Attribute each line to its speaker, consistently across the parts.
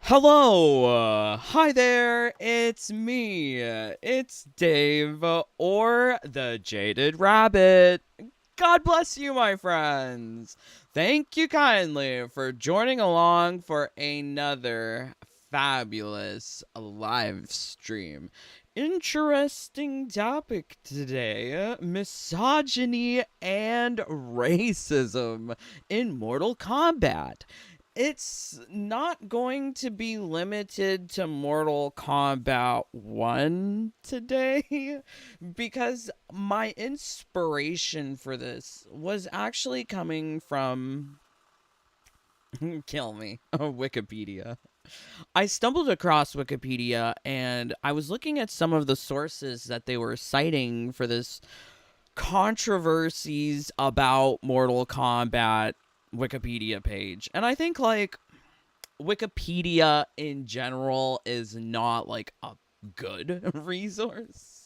Speaker 1: Hello! Hi there, it's me. It's Dave, or the Jaded Rabbit. God bless you, my friends. Thank you kindly for joining along for another fabulous live stream. Interesting topic today, misogyny and racism in Mortal Kombat. It's not going to be limited to Mortal Kombat 1 today because my inspiration for this was actually coming from kill me, Wikipedia. I stumbled across Wikipedia and I was looking at some of the sources that they were citing for this controversies about Mortal Kombat Wikipedia page. And I think like Wikipedia in general is not like a good resource.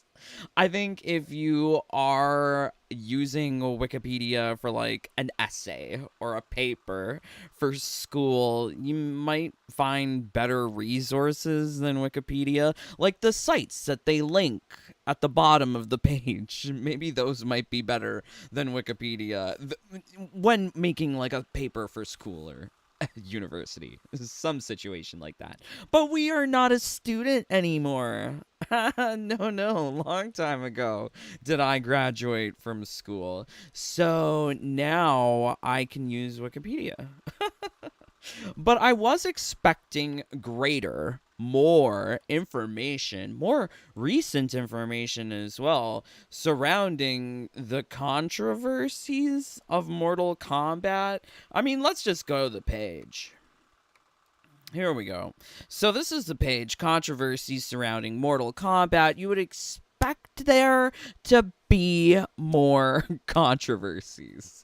Speaker 1: I think if you are using Wikipedia for like an essay or a paper for school, you might find better resources than Wikipedia, like the sites that they link at the bottom of the page. Maybe those might be better than Wikipedia when making like a paper for school or university, some situation like that. But we are not a student anymore. No, long time ago did I graduate from school. So now I can use Wikipedia. But I was expecting greater, more information, more recent information as well, surrounding the controversies of Mortal Kombat. I mean, let's just go to the page. Here we go. So this is the page, controversies surrounding Mortal Kombat. You would expect there to be more controversies.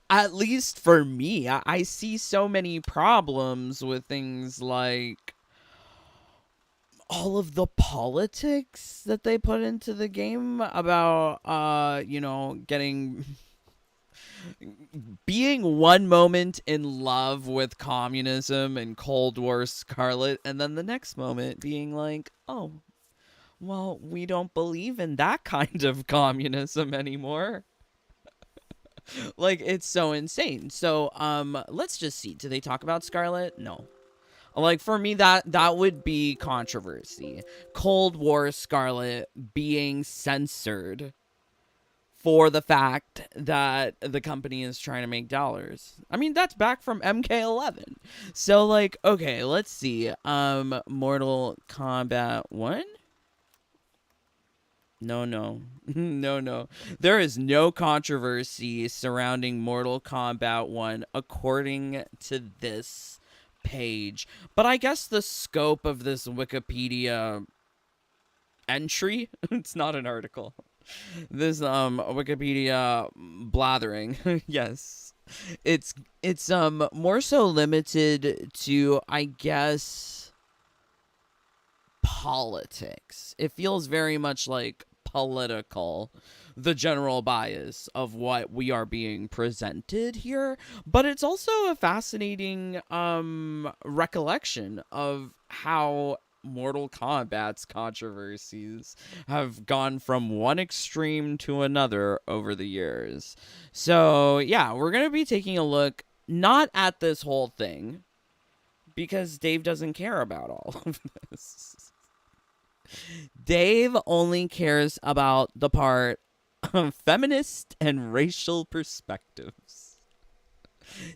Speaker 1: At least for me, I see so many problems with things like all of the politics that they put into the game about getting being one moment in love with communism and Cold War Scarlet, and then the next moment being like, oh, well, we don't believe in that kind of communism anymore. Like, it's so insane. So, let's just see. Do they talk about Scarlet? No. Like, for me, that would be controversy. Cold War Scarlet being censored for the fact that the company is trying to make dollars. I mean, that's back from MK11. So like, okay, let's see. Mortal Kombat 1? No. No. There is no controversy surrounding Mortal Kombat 1 according to this page. But I guess the scope of this Wikipedia entry, it's not an article, this Wikipedia blathering, yes, it's more so limited to, I guess, politics. It feels very much like political, the general bias of what we are being presented here, but it's also a fascinating recollection of how Mortal Kombat's controversies have gone from one extreme to another over the years. So, yeah, we're going to be taking a look not at this whole thing because Dave doesn't care about all of this. Dave only cares about the part of feminist and racial perspectives.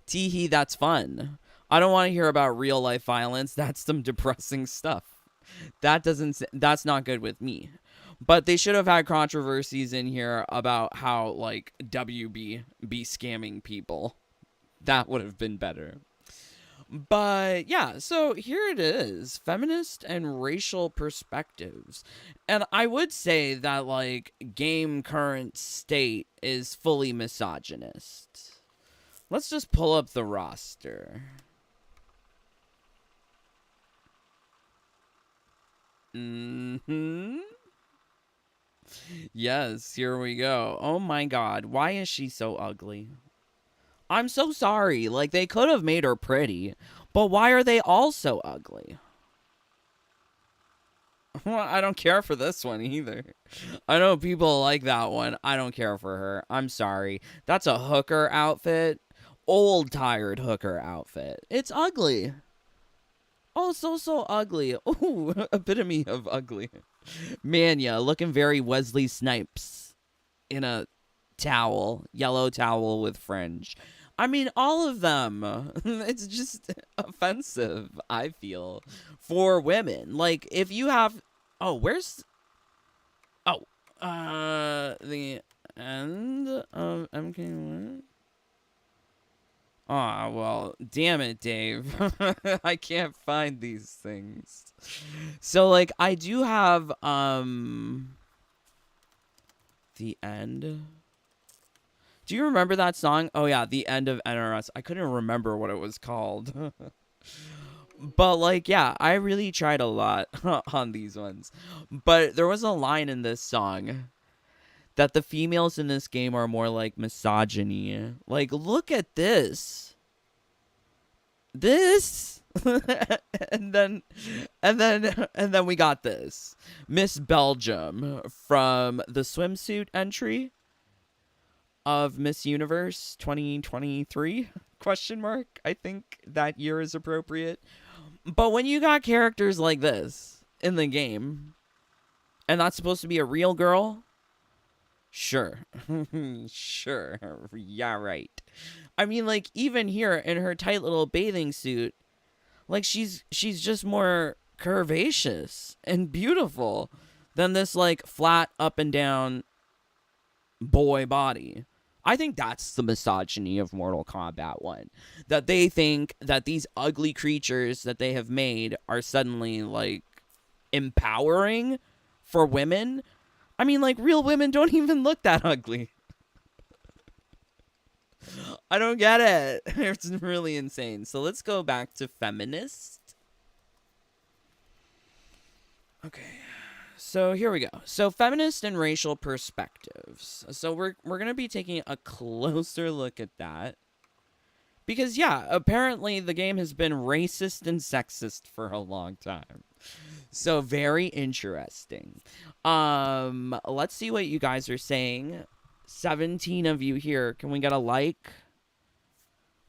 Speaker 1: Teehee, that's fun. I don't want to hear about real life violence. That's some depressing stuff. That's not good with me. But they should have had controversies in here about how like WB be scamming people. That would have been better. But yeah, so here it is, feminist and racial perspectives. And I would say that like game current state is fully misogynist. Let's just pull up the roster. Yes, here we go. Oh my god, why is she so ugly? I'm so sorry. Like, they could have made her pretty, but why are they all so ugly? Well, I don't care for this one either. I know people like that one. I don't care for her. I'm sorry. That's a hooker outfit. Old, tired hooker outfit. It's ugly. Oh, so ugly. Ooh, epitome of ugly. Mania, looking very Wesley Snipes in a towel, yellow towel with fringe. I mean, all of them. It's just offensive, I feel, for women. Like, if you have... Oh, where's... Oh, the end of MK1? Aw, well, damn it, Dave. I can't find these things. So, like, I do have, the end. Do you remember that song? Oh, yeah, the end of NRS. I couldn't remember what it was called. But, like, yeah, I really tried a lot on these ones. But there was a line in this song that the females in this game are more like misogyny. Like, look at this. This and then we got this. Miss Belgium from the swimsuit entry of Miss Universe 2023 question mark. I think that year is appropriate. But when you got characters like this in the game, and that's supposed to be a real girl, sure. Sure. Yeah, right. I mean, like, even here in her tight little bathing suit, like, she's just more curvaceous and beautiful than this, like, flat up and down boy body. I think that's the misogyny of Mortal Kombat 1. That they think that these ugly creatures that they have made are suddenly, like, empowering for women. I mean, like, real women don't even look that ugly. I don't get it. It's really insane. So let's go back to Feminist. Okay. So here we go. So feminist and racial perspectives. So we're going to be taking a closer look at that. Because yeah, apparently the game has been racist and sexist for a long time. So very interesting. Let's see what you guys are saying. 17 of you here. Can we get a like?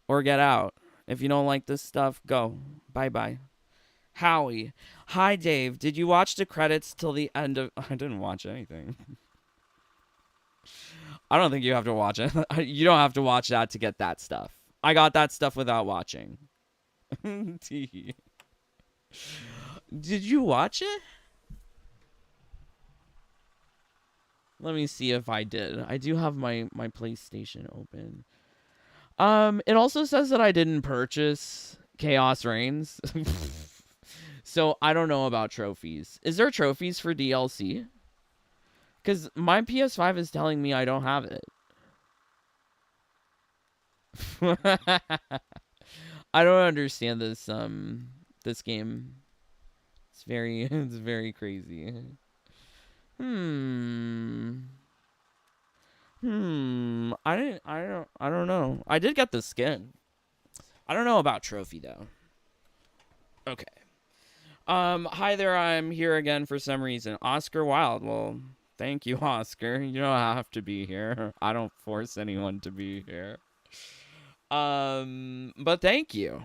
Speaker 1: Or get out. If you don't like this stuff, go. Bye-bye. Howie. Hi, Dave. Did you watch the credits till the end of... I didn't watch anything. I don't think you have to watch it. You don't have to watch that to get that stuff. I got that stuff without watching. Did you watch it? Let me see if I did. I do have my PlayStation open. It also says that I didn't purchase Chaos Reigns. So I don't know about trophies. Is there trophies for DLC? Because my PS5 is telling me I don't have it. I don't understand this this game. It's very crazy. I don't know. I did get the skin. I don't know about trophy though. Okay. Hi there, I'm here again for some reason. Oscar Wilde. Well, thank you, Oscar. You don't have to be here. I don't force anyone to be here. But thank you.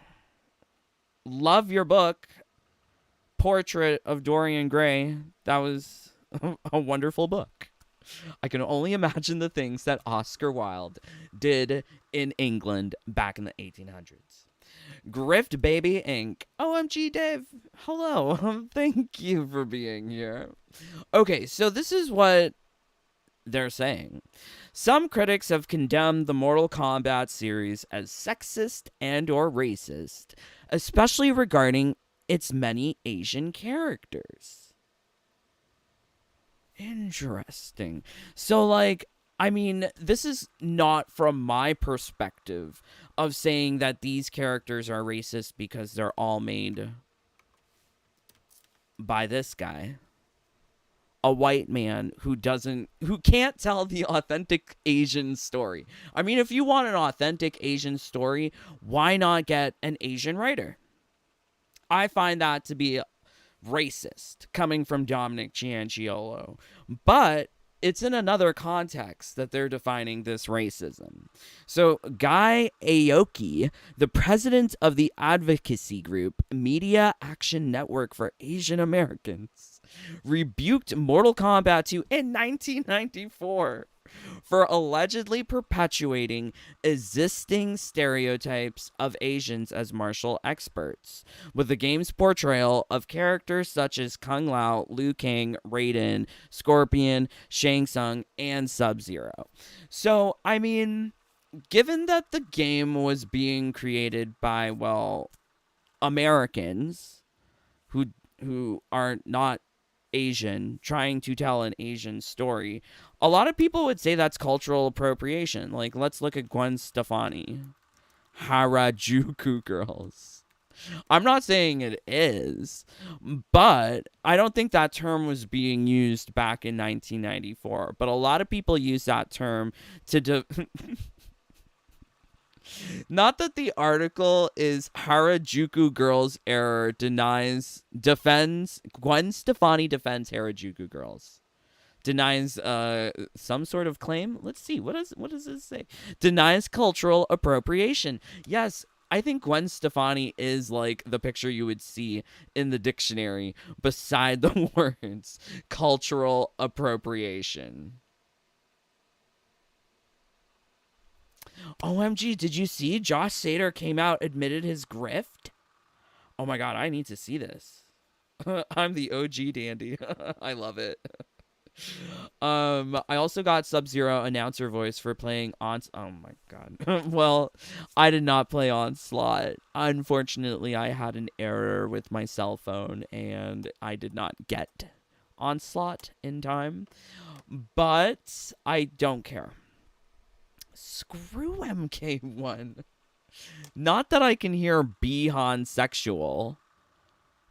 Speaker 1: Love your book, Portrait of Dorian Gray. That was a wonderful book. I can only imagine the things that Oscar Wilde did in England back in the 1800s. Grift Baby Inc. OMG, Dave. Hello. Thank you for being here. Okay, so this is what they're saying. Some critics have condemned the Mortal Kombat series as sexist and or racist, especially regarding its many Asian characters. Interesting. So, like, I mean, this is not from my perspective of saying that these characters are racist because they're all made by this guy. a white man who can't tell the authentic Asian story. I mean, if you want an authentic Asian story, why not get an Asian writer? I find that to be racist coming from Dominic Cianciolo. But it's in another context that they're defining this racism. So Guy Aoki, the president of the advocacy group Media Action Network for Asian Americans, rebuked Mortal Kombat 2 in 1994 for allegedly perpetuating existing stereotypes of Asians as martial experts, with the game's portrayal of characters such as Kung Lao, Liu Kang, Raiden, Scorpion, Shang Tsung, and Sub-Zero. So, I mean, given that the game was being created by, well, Americans who are not Asian, trying to tell an Asian story, a lot of people would say that's cultural appropriation. Like, let's look at Gwen Stefani, Harajuku girls. I'm not saying it is, but I don't think that term was being used back in 1994. But a lot of people use that term to not that the article is Harajuku girls error defends Gwen Stefani defends Harajuku girls. Denies some sort of claim. Let's see. What does this say? Denies cultural appropriation. Yes, I think Gwen Stefani is like the picture you would see in the dictionary beside the words cultural appropriation. OMG, did you see Josh Seiter came out, admitted his grift? Oh my god, I need to see this. I'm the OG dandy. I love it. I also got Sub-Zero announcer voice for playing oh my god. Well, I did not play Onslaught. Unfortunately, I had an error with my cell phone and I did not get Onslaught in time. But I don't care. Screw MK1. Not that I can hear Bihan sexual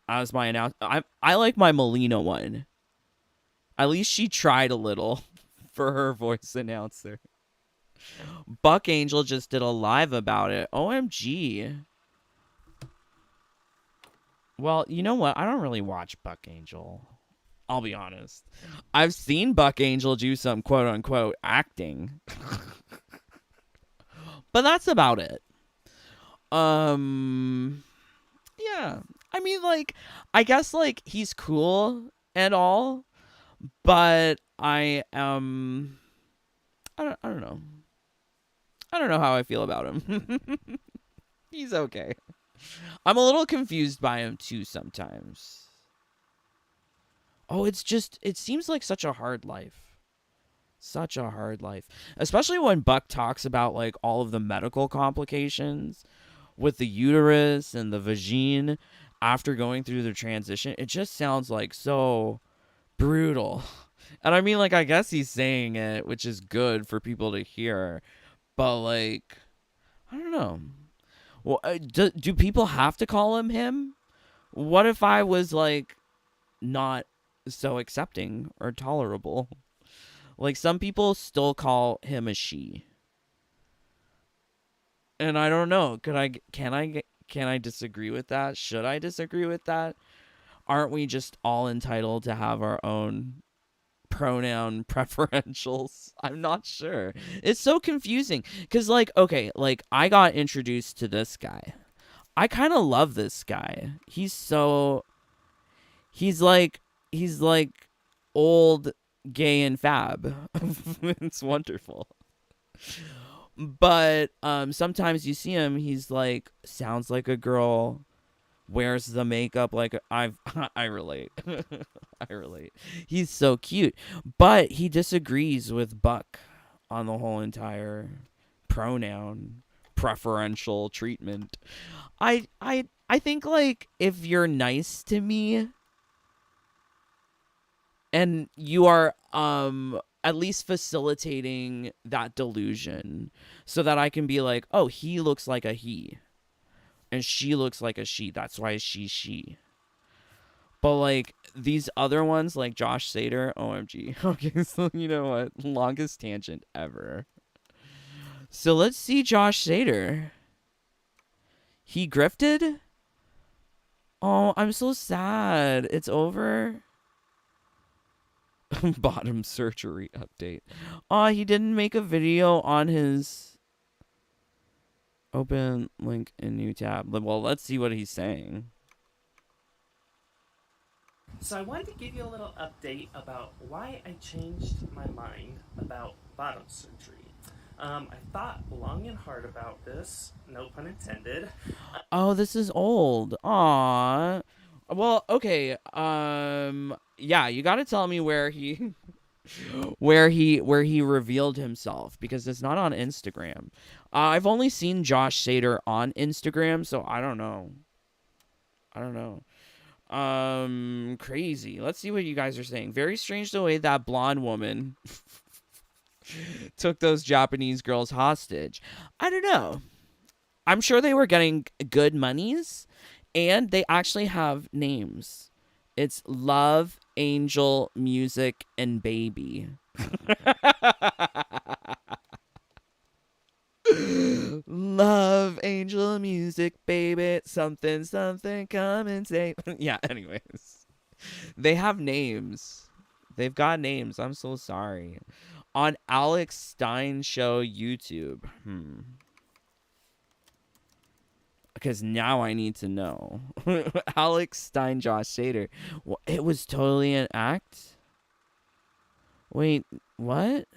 Speaker 1: as my announcer. I like my Melina one. At least she tried a little for her voice announcer. Buck Angel just did a live about it. OMG. Well, you know what? I don't really watch Buck Angel. I'll be honest. I've seen Buck Angel do some quote-unquote acting. But that's about it. Yeah. I mean, like, I guess, like, he's cool and all. But I don't know. I don't know how I feel about him. He's okay. I'm a little confused by him too sometimes. Oh, it seems like such a hard life. Such a hard life. Especially when Buck talks about like all of the medical complications with the uterus and the vagine after going through the transition. It just sounds like so brutal. And I mean, like, I guess he's saying it, which is good for people to hear, but like, I don't know. Well, do people have to call him? What if I was like not so accepting or tolerable? Like, some people still call him a she, and I don't know. Can I disagree with that? Should I disagree with that? Aren't we just all entitled to have our own pronoun preferentials? I'm not sure. It's so confusing because, like, okay, like, I got introduced to this guy. I kind of love this guy. He's like old, gay, and fab. It's wonderful. But sometimes you see him, he's like, sounds like a girl, wears the makeup like I relate. I relate. He's so cute, but he disagrees with Buck on the whole entire pronoun preferential treatment. I think, like, if you're nice to me and you are at least facilitating that delusion so that I can be like, oh, he looks like a he and she looks like a she, that's why she. But like these other ones, like Josh Seiter, OMG. Okay, so you know what? Longest tangent ever. So let's see Josh Seiter. He grifted? Oh, I'm so sad. It's over. Bottom surgery update. Oh, he didn't make a video on his open link in new tab. Well, let's see what he's saying.
Speaker 2: So I wanted to give you a little update about why I changed my mind about bottom surgery. I thought long and hard about this, no pun intended.
Speaker 1: Oh, this is old. Aww. Well, okay. Yeah, you got to tell me where he where he revealed himself, because it's not on Instagram. I've only seen Josh Seiter on Instagram, so I don't know. Crazy. Let's see what you guys are saying. Very strange the way that blonde woman took those Japanese girls hostage. I don't know. I'm sure they were getting good monies, and they actually have names. It's Love, Angel, Music, and Baby. Love, Angel, Music, Baby, something, something, come and say. Yeah, anyways. They have names. They've got names. I'm so sorry. On Alex Stein Show YouTube. Because now I need to know. Alex Stein, Josh Seiter. Well, it was totally an act? Wait, what?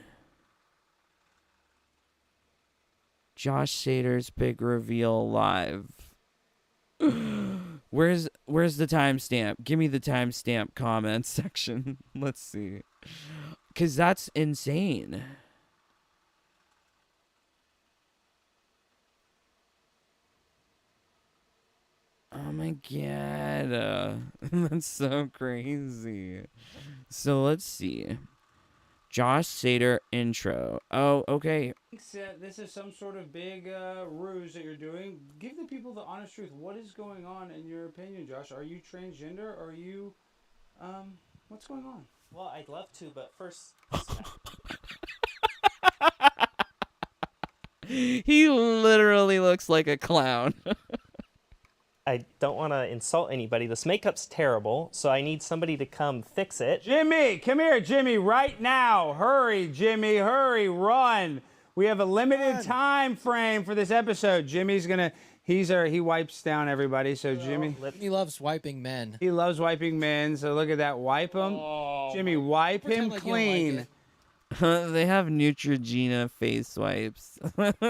Speaker 1: Josh Sater's big reveal live. Where's the timestamp? Give me the timestamp comment section. Let's see. Because that's insane. Oh my god. That's so crazy. So let's see. Josh Seiter intro. Oh, okay.
Speaker 3: This is some sort of big ruse that you're doing. Give the people the honest truth. What is going on in your opinion, Josh? Are you transgender? Are you, what's going on?
Speaker 2: Well, I'd love to, but first...
Speaker 1: He literally looks like a clown.
Speaker 2: I don't want to insult anybody. This makeup's terrible, so I need somebody to come fix it.
Speaker 3: Jimmy, come here, Jimmy, right now. Hurry, Jimmy, hurry, run. We have a limited time frame for this episode. Jimmy's gonna, he wipes down everybody, so Jimmy.
Speaker 4: He loves wiping men.
Speaker 3: He loves wiping men, so look at that, wipe him.
Speaker 4: Oh,
Speaker 3: Jimmy, wipe him
Speaker 4: like
Speaker 3: clean.
Speaker 1: They have Neutrogena face wipes.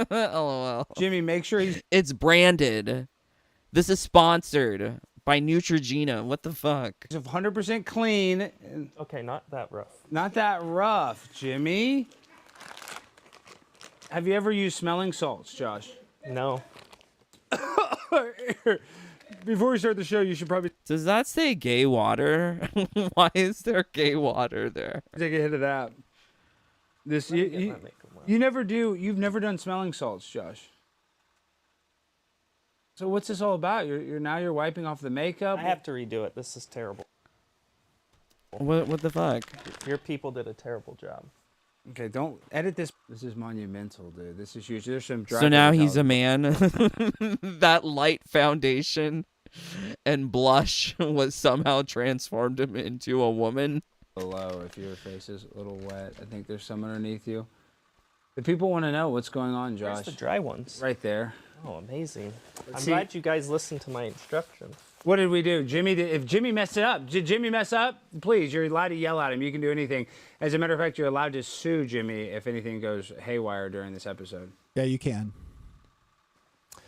Speaker 1: LOL.
Speaker 3: Jimmy, make sure he's...
Speaker 1: It's branded. This is sponsored by Neutrogena. What the fuck?
Speaker 3: 100% clean.
Speaker 2: Okay, not that rough.
Speaker 3: Not that rough, Jimmy. Have you ever used smelling salts, Josh?
Speaker 2: No.
Speaker 3: Before we start the show, you should probably
Speaker 1: Does that say gay water? Why is there gay water there?
Speaker 3: take a hit of that. This you never do. You've never done smelling salts, Josh. So what's this all about? You're wiping off the makeup.
Speaker 2: I have to redo it. This is terrible.
Speaker 1: What the fuck?
Speaker 2: Your people did a terrible job.
Speaker 3: Okay, don't edit this. This is monumental, dude. This is huge. There's some.
Speaker 1: So now he's a man. That light foundation and blush was somehow transformed him into a woman.
Speaker 3: Below, if your face is a little wet, I think there's some underneath you. The people want to know what's going on, Josh.
Speaker 2: Where's the dry ones?
Speaker 3: Right there.
Speaker 2: Oh, amazing. I'm
Speaker 3: see.
Speaker 2: glad you guys listened to my instructions.
Speaker 3: What did we do? If Jimmy messed it up, did Jimmy mess up? Please, you're allowed to yell at him. You can do anything. As a matter of fact, you're allowed to sue Jimmy if anything goes haywire during this episode.
Speaker 5: Yeah, you can.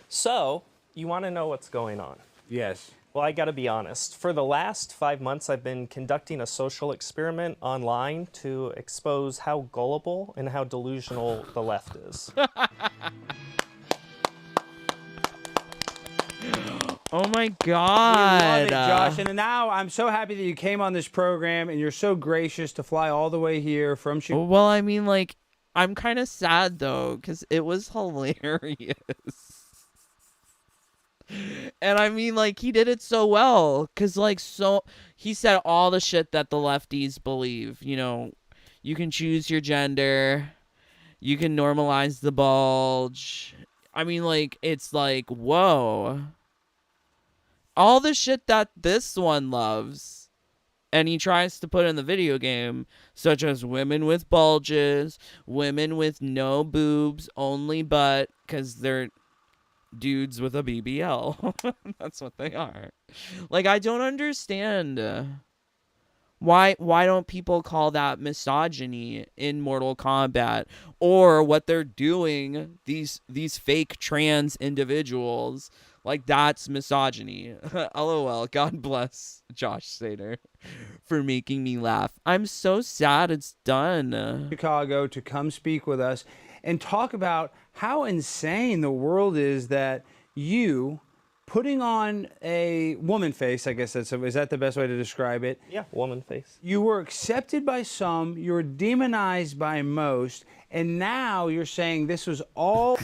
Speaker 2: So, you want to know what's going on?
Speaker 3: Yes.
Speaker 2: Well, I got to be honest. For the last 5 months, I've been conducting a social experiment online to expose how gullible and how delusional the left is.
Speaker 1: Oh my
Speaker 3: We
Speaker 1: god.
Speaker 3: love it, Josh. And now I'm so happy that you came on this program and you're so gracious to fly all the way here from Chicago.
Speaker 1: Well, I mean, like, I'm kind of sad though, because it was hilarious. And I mean, like, he did it so well. Because, like, he said all the shit that the lefties believe. You know, you can choose your gender. You can normalize the bulge. I mean, like, it's like, whoa. All the shit that this one loves. And he tries to put in the video game, such as women with bulges, women with no boobs, only butt, because they're dudes with a BBL. That's what they are. Like, I don't understand. Why don't people call that misogyny in Mortal Kombat, or what they're doing, these fake trans individuals, like, that's misogyny. LOL. God bless Josh Seiter for making me laugh. I'm so sad it's done.
Speaker 3: Chicago to come speak with us and talk about how insane the world is that you putting on a woman face, I guess is that the best way to describe it?
Speaker 2: Yeah, woman face.
Speaker 3: You were accepted by some, you were demonized by most, and now you're saying this was all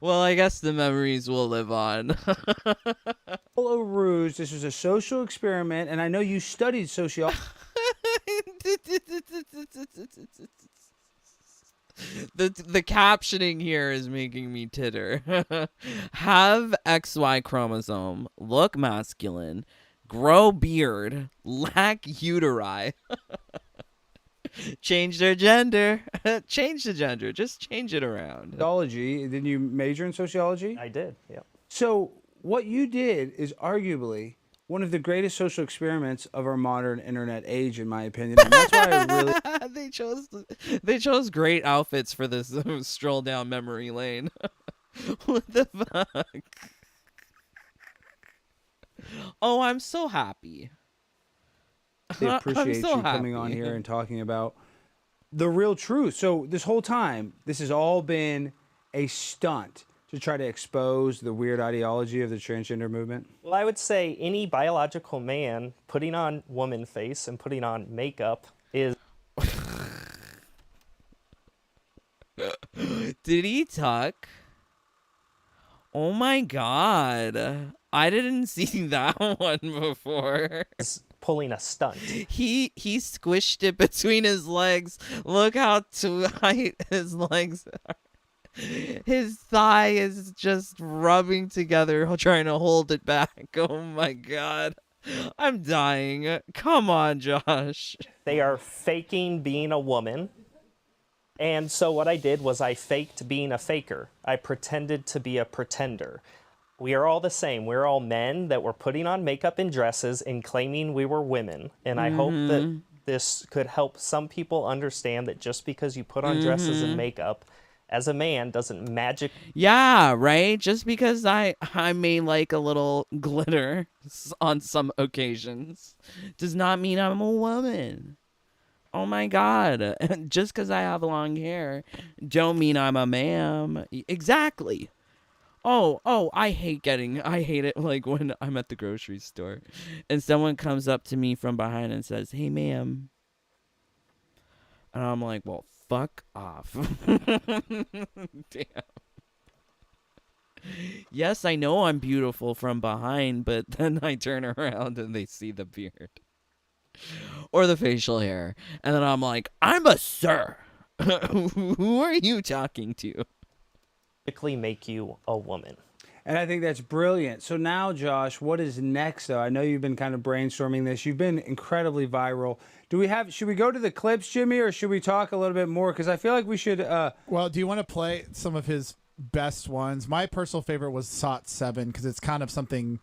Speaker 1: Well, I guess the memories will live on.
Speaker 3: a ruse. This was a social experiment, and I know you studied sociology.
Speaker 1: The captioning here is making me titter. Have XY chromosome, look masculine, grow beard, lack uteri. Change their gender. Change the gender. Just change it around.
Speaker 3: Sociology. Didn't you major in sociology?
Speaker 2: I did, yeah.
Speaker 3: So what you did is arguably one of the greatest social experiments of our modern internet age, in my opinion. And that's why I really
Speaker 1: they chose great outfits for this stroll down memory lane. What the fuck? Oh, I'm so happy.
Speaker 3: appreciate
Speaker 1: so
Speaker 3: you coming on here and talking about the real truth. So this whole time, this has all been a stunt to try to expose the weird ideology of the transgender movement?
Speaker 2: Well, I would say any biological man putting on woman face and putting on makeup is...
Speaker 1: Did he tuck? Oh my god. I didn't see that one before.
Speaker 2: pulling a stunt.
Speaker 1: He squished it between his legs. Look how tight his legs are. His thigh is just rubbing together, trying to hold it back. Oh my god. I'm dying. Come on, Josh.
Speaker 2: They are faking being a woman. And so what I did was I faked being a faker. I pretended to be a pretender. We are all the same. We're all men that were putting on makeup and dresses and claiming we were women. And I hope that this could help some people understand that just because you put on dresses and makeup as a man doesn't magic.
Speaker 1: Yeah, right? Just because I may like a little glitter on some occasions does not mean I'm a woman. Oh my god. Just because I have long hair don't mean I'm a ma'am. Exactly. Oh, I hate it like when I'm at the grocery store and someone comes up to me from behind and says, "Hey, ma'am." And I'm like, well, fuck off. Damn. Yes, I know I'm beautiful from behind, but then I turn around and they see the beard. Or the facial hair. And then I'm like, I'm a sir. Who are you talking to?
Speaker 2: Make you a woman.
Speaker 3: And I think that's brilliant. So now, Josh, what is next, though? I know you've been kind of brainstorming this. You've been incredibly viral. Should we go to the clips, Jimmy, or should we talk a little bit more? Because I feel like we should...
Speaker 4: Well, do you want to play some of his best ones? My personal favorite was SOT 7, because it's kind of something...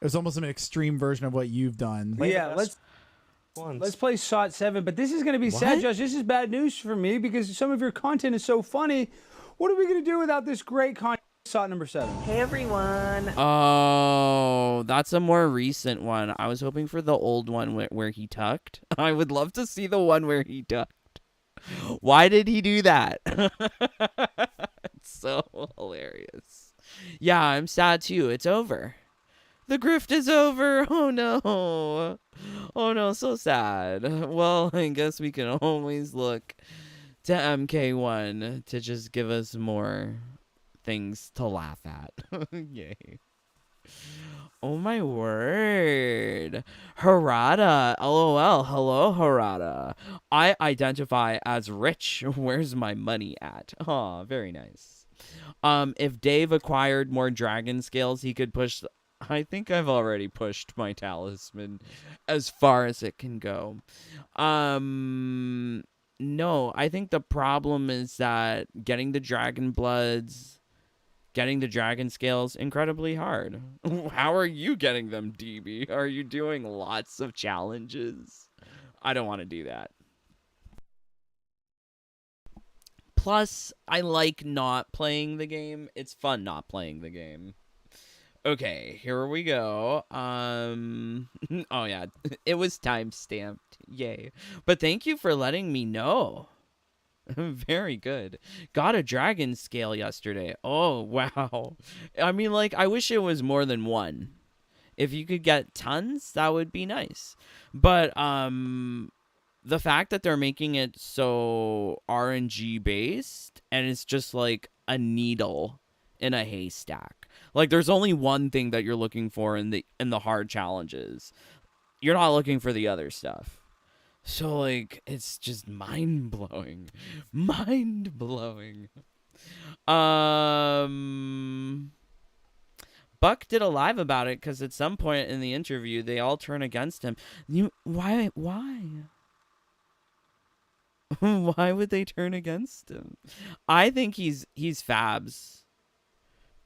Speaker 4: It was almost an extreme version of what you've done.
Speaker 3: Yeah, let's play SOT 7. But this is going to be sad, Josh. This is bad news for me because some of your content is so funny. What are we going to do without this great content? SOT number 7.
Speaker 2: Hey, everyone.
Speaker 1: Oh, that's a more recent one. I was hoping for the old one where he tucked. I would love to see the one where he tucked. Why did he do that? It's so hilarious. Yeah, I'm sad too. It's over. The grift is over. Oh no. Oh no, so sad. Well, I guess we can always look to MK1 to just give us more things to laugh at. Yay. Oh my word. Harada. LOL. Hello, Harada. I identify as rich. Where's my money at? Aw, very nice. If Dave acquired more dragon scales, he could push... I think I've already pushed my talisman as far as it can go. No, I think the problem is that getting the dragon bloods, getting the dragon scales, incredibly hard. How are you getting them, DB? Are you doing lots of challenges? I don't want to do that. Plus, I like not playing the game. It's fun not playing the game. Okay, here we go. Oh yeah, it was time-stamped. Yay. But thank you for letting me know. Very good. Got a dragon scale yesterday. Oh, wow. I mean, like, I wish it was more than one. If you could get tons, that would be nice. But, the fact that they're making it so RNG based and it's just like a needle in a haystack. Like there's only one thing that you're looking for in the hard challenges. You're not looking for the other stuff. So like it's just mind-blowing. Mind-blowing. Buck did a live about it because at some point in the interview they all turn against him. Why? Why would they turn against him? I think he's Fabs.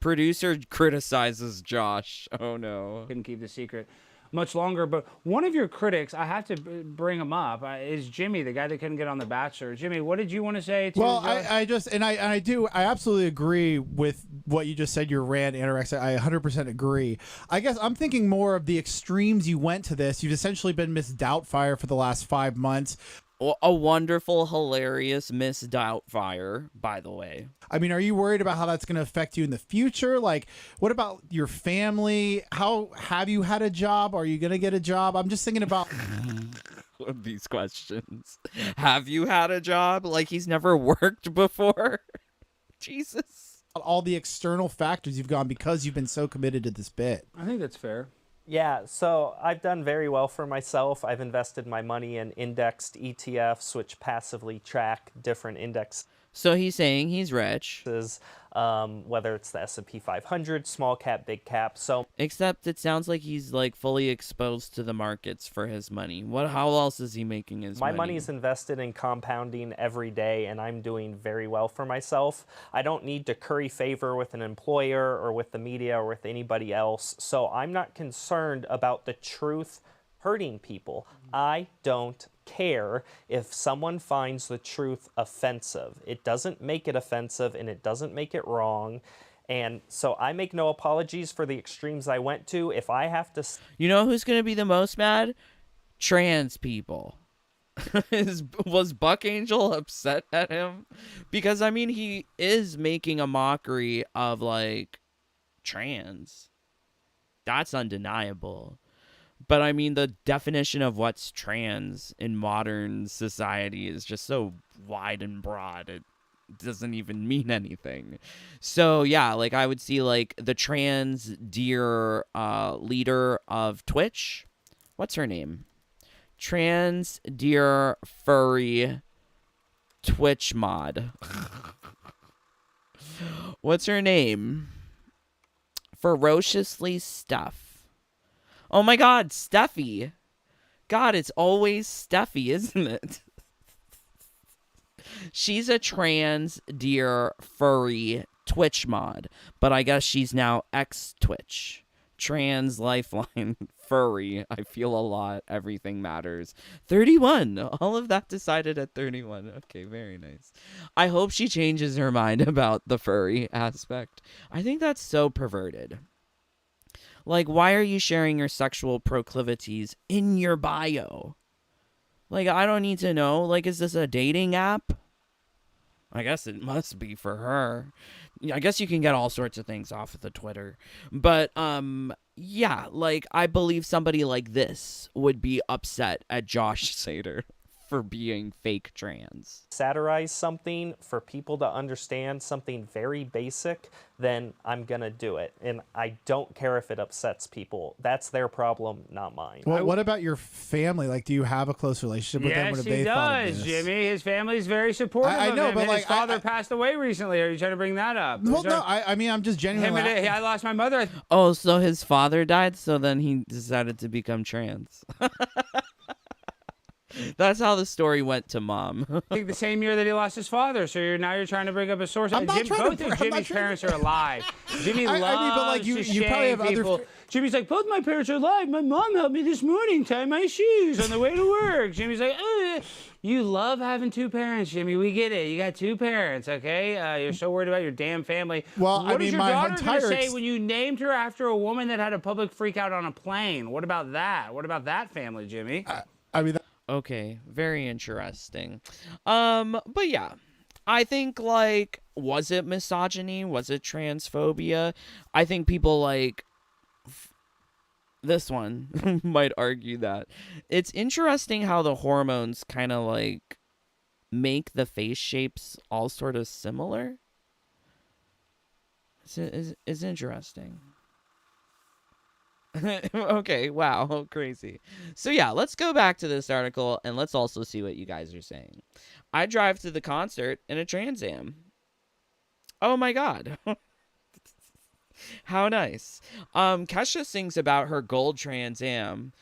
Speaker 1: Producer criticizes Josh. Oh no.
Speaker 3: Couldn't keep the secret much longer, but one of your critics, I have to bring him up, is Jimmy, the guy that couldn't get on The Bachelor. Jimmy, what did you want to say to
Speaker 4: Well,
Speaker 3: Josh?
Speaker 4: I absolutely agree with what you just said, your rant, Anorex. I 100% agree. I guess I'm thinking more of the extremes you went to this. You've essentially been Miss Doubtfire for the last 5 months.
Speaker 1: A wonderful, hilarious Miss Doubtfire, by the way.
Speaker 4: I mean, are you worried about how that's going to affect you in the future? Like, what about your family? How have you had a job? Are you going to get a job? I'm just thinking about
Speaker 1: these questions. Have you had a job? Like he's never worked before? Jesus.
Speaker 4: all the external factors you've gone because you've been so committed to this bit.
Speaker 3: I think that's fair.
Speaker 2: Yeah, so I've done very well for myself. I've invested my money in indexed ETFs, which passively track different indexes,
Speaker 1: So he's saying he's rich.
Speaker 2: whether it's the S&P 500, small cap, big cap. So
Speaker 1: Except it sounds like he's like fully exposed to the markets for his money. How else is he making his money?
Speaker 2: my money is invested in compounding every day, and I'm doing very well for myself. I don't need to curry favor with an employer or with the media or with anybody else. So I'm not concerned about the truth hurting people. I don't care if someone finds the truth offensive. It doesn't make it offensive and it doesn't make it wrong. And so I make no apologies for the extremes I went to. If I have to...
Speaker 1: You know who's going to be the most mad? Trans people. Was Buck Angel upset at him? Because, I mean, he is making a mockery of, like, trans. That's undeniable. But, I mean, the definition of what's trans in modern society is just so wide and broad. It doesn't even mean anything. So, yeah, like, I would see, like, the trans dear leader of Twitch. What's her name? Trans dear furry Twitch mod. What's her name? Ferociously Stuff. Oh my god, Steffi. God, it's always Steffi, isn't it? She's a trans dear furry Twitch mod, but I guess she's now ex-Twitch. Trans lifeline furry. I feel a lot. Everything matters. 31. All of that decided at 31. Okay, very nice. I hope she changes her mind about the furry aspect. I think that's so perverted. Like, why are you sharing your sexual proclivities in your bio? Like, I don't need to know. Like, is this a dating app? I guess it must be for her. I guess you can get all sorts of things off of the Twitter. But, yeah, like, I believe somebody like this would be upset at Josh Seiter. for being fake trans.
Speaker 2: Satirize something for people to understand something very basic, then I'm gonna do it. And I don't care if it upsets people. That's their problem, not mine.
Speaker 4: Well, what about your family? Like, do you have a close relationship with them?
Speaker 3: Yes,
Speaker 4: What have
Speaker 3: he
Speaker 4: they thought of
Speaker 3: does,
Speaker 4: this?
Speaker 3: Jimmy. His family's very supportive
Speaker 4: I know,
Speaker 3: of him.
Speaker 4: but,
Speaker 3: And
Speaker 4: like,
Speaker 3: his father passed away recently. Are you trying to bring that up?
Speaker 4: Well, no, I mean, I'm just genuinely.
Speaker 3: I lost my mother.
Speaker 1: Oh, so his father died, so then he decided to become trans. That's how the story went to mom.
Speaker 3: I think the same year that he lost his father. So now you're trying to bring up a source.
Speaker 4: I'm not trying
Speaker 3: both
Speaker 4: to-
Speaker 3: of
Speaker 4: I'm
Speaker 3: Jimmy's
Speaker 4: not trying
Speaker 3: parents are alive. Jimmy loves
Speaker 4: I mean, but, like, you
Speaker 3: to
Speaker 4: probably
Speaker 3: shame
Speaker 4: have other
Speaker 3: people. Jimmy's like, both my parents are alive. My mom helped me this morning tie my shoes on the way to work. Jimmy's like, you love having two parents, Jimmy. We get it. You got two parents, okay? You're so worried about your damn family.
Speaker 4: Well,
Speaker 3: what
Speaker 4: I mean,
Speaker 3: is your
Speaker 4: my
Speaker 3: daughter gonna
Speaker 4: entire
Speaker 3: say when you named her after a woman that had a public freak out on a plane? What about that? What about that family, Jimmy?
Speaker 4: I mean,
Speaker 1: Okay, very interesting. But yeah, I think, like, was it misogyny? Was it transphobia? I think people like this one might argue that. It's interesting how the hormones kind of like make the face shapes all sort of similar. It's interesting. Okay, wow, crazy. So yeah, let's go back to this article and let's also see what you guys are saying. I drive to the concert in a Trans Am. Oh my god. How nice. Kesha sings about her gold Trans Am.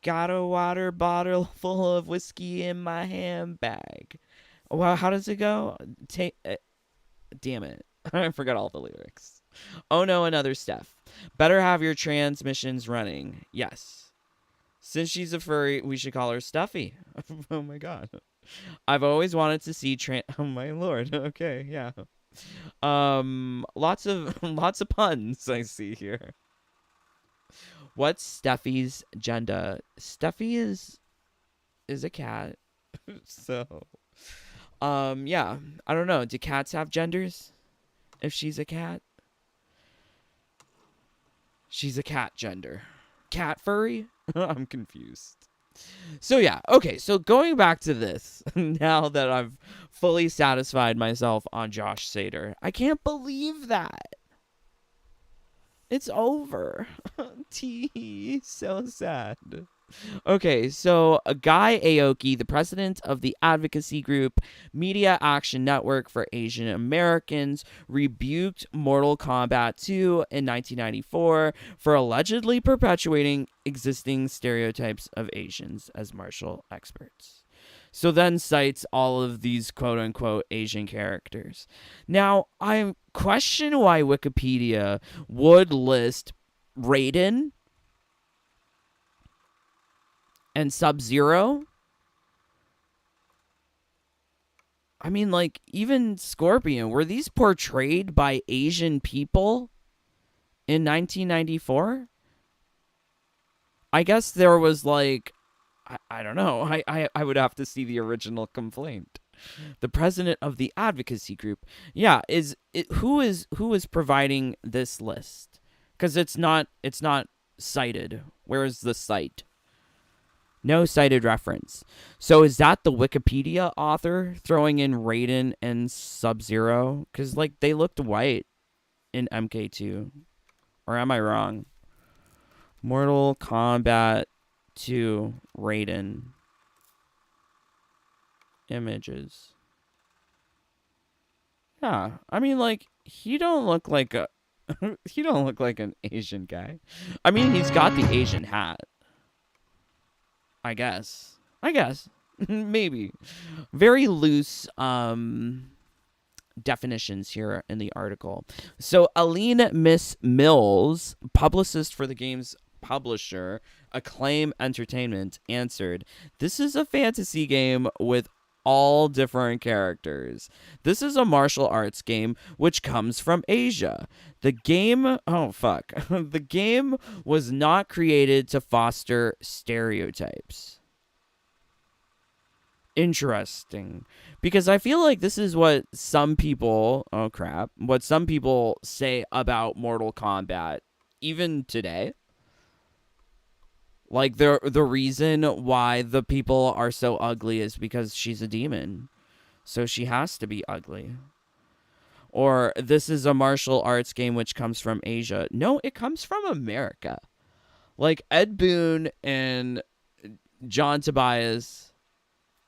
Speaker 1: Got a water bottle full of whiskey in my handbag. Well, how does it go? Damn it. I forgot all the lyrics. Oh no, another Steph. Better have your transmissions running. Yes. Since she's a furry, we should call her Stuffy. Oh my god. I've always wanted to see oh my lord. Okay, yeah. Lots of puns I see here. What's Steffi's gender? Steffi is a cat. So yeah. I don't know. Do cats have genders? If she's a cat? She's a cat gender. Cat furry? I'm confused. So yeah, okay, so going back to this, now that I've fully satisfied myself on Josh Seiter, I can't believe that. It's over. T, so sad. Okay, so Guy Aoki, the president of the advocacy group Media Action Network for Asian Americans, rebuked Mortal Kombat 2 in 1994 for allegedly perpetuating existing stereotypes of Asians as martial experts. So then cites all of these quote-unquote Asian characters. Now, I question why Wikipedia would list Raiden and Sub-Zero. I mean, like, even Scorpion, were these portrayed by Asian people in 1994? I guess there was, like, I don't know. I would have to see the original complaint. The president of the advocacy group. Yeah, who is providing this list? Because it's not cited. Where is the site? No cited reference. So is that the Wikipedia author throwing in Raiden and Sub-Zero? Because, like, they looked white in MK2. Or am I wrong? Mortal Kombat 2 Raiden. Images. Yeah, I mean, like, he don't look like an Asian guy. I mean, he's got the Asian hat. I guess. Maybe. Very loose definitions here in the article. So Aline Miss Mills, publicist for the game's publisher, Acclaim Entertainment, answered, "This is a fantasy game with all different characters. This is a martial arts game which comes from Asia. The game, the game was not created to foster stereotypes." Interesting. Because I feel like this is what some people, what some people say about Mortal Kombat even today. Like, the reason why the people are so ugly is because she's a demon. So she has to be ugly. Or this is a martial arts game which comes from Asia. No, it comes from America. Like, Ed Boon and John Tobias,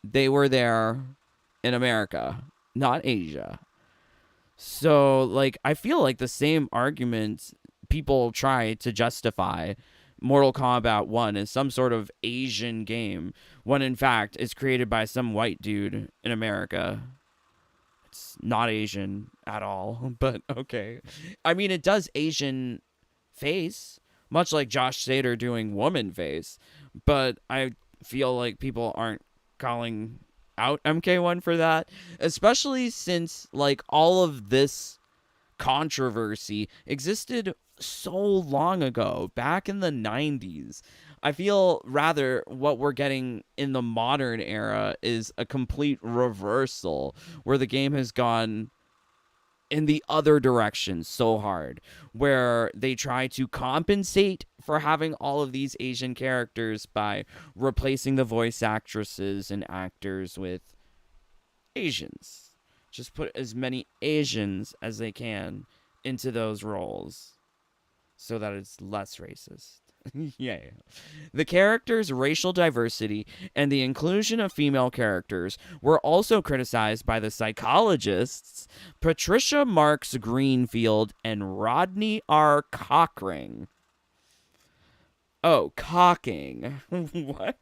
Speaker 1: they were there in America, not Asia. So, like, I feel like the same arguments people try to justify Mortal Kombat 1 is some sort of Asian game, when in fact it's created by some white dude in America. It's not Asian at all, but okay. I mean, it does Asian face, much like Josh Seiter doing woman face, but I feel like people aren't calling out MK1 for that, especially since, like, all of this controversy existed so long ago, back in the 90s. I feel rather what we're getting in the modern era is a complete reversal, where the game has gone in the other direction so hard, where they try to compensate for having all of these Asian characters by replacing the voice actresses and actors with Asians. Just put as many Asians as they can into those roles so that it's less racist. Yeah. The characters' racial diversity and the inclusion of female characters were also criticized by the psychologists Patricia Marks Greenfield and Rodney R. Cockring. Oh, Cocking. What?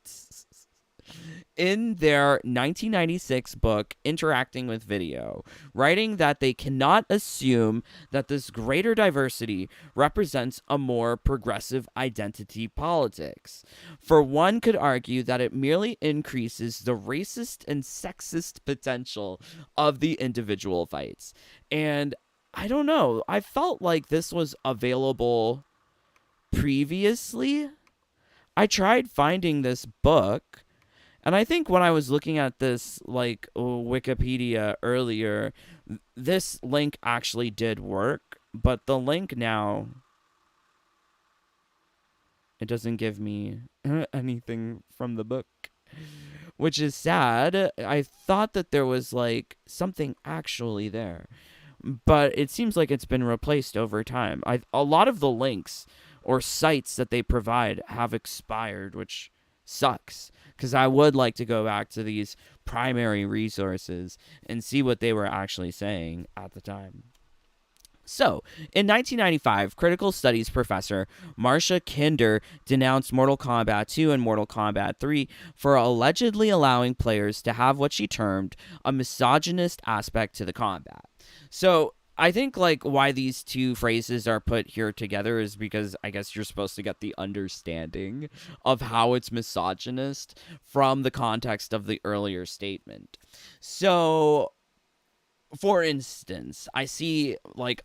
Speaker 1: In their 1996 book, Interacting with Video, writing that they cannot assume that this greater diversity represents a more progressive identity politics. For one could argue that it merely increases the racist and sexist potential of the individual fights. And I don't know, I felt like this was available previously. I tried finding this book, and I think when I was looking at this, like, Wikipedia earlier, this link actually did work, but the link now, it doesn't give me anything from the book, which is sad. I thought that there was, like, something actually there, but it seems like it's been replaced over time. A lot of the links or sites that they provide have expired, which sucks, because I would like to go back to these primary resources and see what they were actually saying at the time. So, in 1995, critical studies professor Marcia Kinder denounced Mortal Kombat 2 and Mortal Kombat 3 for allegedly allowing players to have what she termed a misogynist aspect to the combat. So, I think, like, why these two phrases are put here together is because I guess you're supposed to get the understanding of how it's misogynist from the context of the earlier statement. So, for instance, I